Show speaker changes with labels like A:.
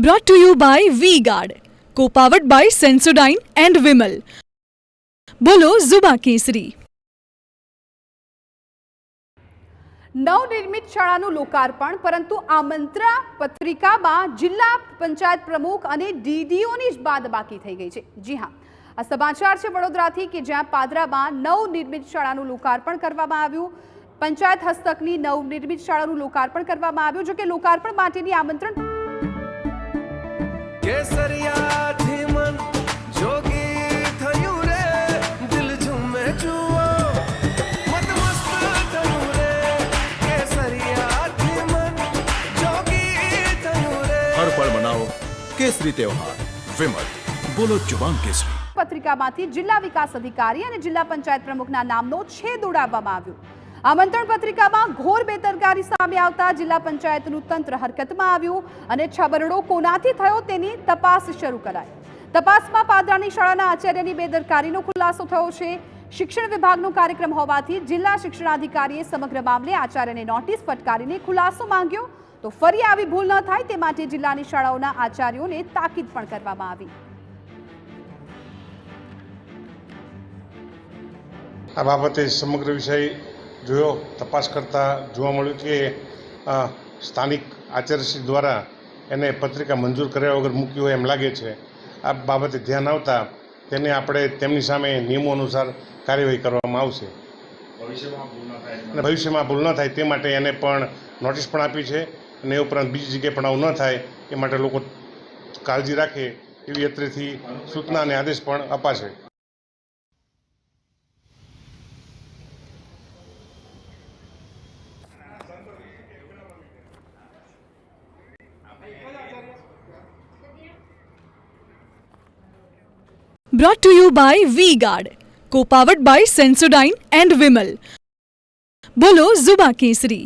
A: Brought to you by V-Guard, co-powered by Sensodyne and Vimal. બોલો ઝુબા કેસરી.
B: નવનિર્મિત શાળાનું લોકાર્પણ, પરંતુ આમંત્રણ પત્રિકામાં જિલ્લા પંચાયત પ્રમુખ અને ડીડીઓની જ બાદબાકી થઈ ગઈ છે. જી હા, આ સમાચાર છે વડોદરાથી કે જ્યાં પાદરામાં નવનિર્મિત શાળાનું લોકાર્પણ કરવામાં આવ્યું. પંચાયત હસ્તકની નવનિર્મિત શાળાનું લોકાર્પણ કરવામાં આવ્યું. જો કે લોકાર્પણ માટેની આમંત્રણ
C: हर पल मनाओ केसरी त्योहार. विमल, बोलो जुबान केसरी.
B: પત્રિકામાંથી જિલ્લા વિકાસ અધિકારી અને જિલ્લા પંચાયત પ્રમુખના નામનો છેદ ઉડાવવામાં આવ્યો. આમંત્રણ પત્રિકામાં ઘોર બેદરકારી સામે આવતા જિલ્લા પંચાયતનું તંત્ર હરકતમાં આવ્યું અને છબરડો કોનાથી થયો તેની તપાસ શરૂ કરાઈ. તપાસમાં પાદરાની શાળાના આચાર્યની બેદરકારીનો ખુલાસો થયો છે. શિક્ષણ વિભાગનો કાર્યક્રમ હોવાથી જિલ્લા શિક્ષણાધિકારીએ સમગ્ર મામલે આચાર્યને નોટિસ ફટકારીને ખુલાસો માંગ્યો. તો ફરી આવી ભૂલ ન થાય તે માટે જિલ્લાની શાળાઓના આચાર્યોને તાકીદ પણ કરવામાં આવી.
D: આ બાબતે સમગ્ર વિષય જોયો. તપાસ કરતાં જોવા મળ્યું કે સ્થાનિક આચાર્યશ્રી દ્વારા એને પત્રિકા મંજૂર કર્યા વગર મૂકી હોય એમ લાગે છે. આ બાબતે ધ્યાન આવતા તેને આપણે તેમની સામે નિયમો અનુસાર કાર્યવાહી કરવામાં આવશે અને ભવિષ્યમાં ભૂલ ન થાય તે માટે એને પણ નોટિસ પણ આપી છે. અને એ ઉપરાંત બીજી જગ્યાએ પણ આવું ન થાય એ માટે લોકો કાળજી રાખે એવી અત્રેથી સૂચના અને આદેશ પણ અપાશે.
A: Brought to you by V-Guard, co-powered by Sensodyne and Vimal. બોલો ઝુબા કેસરી.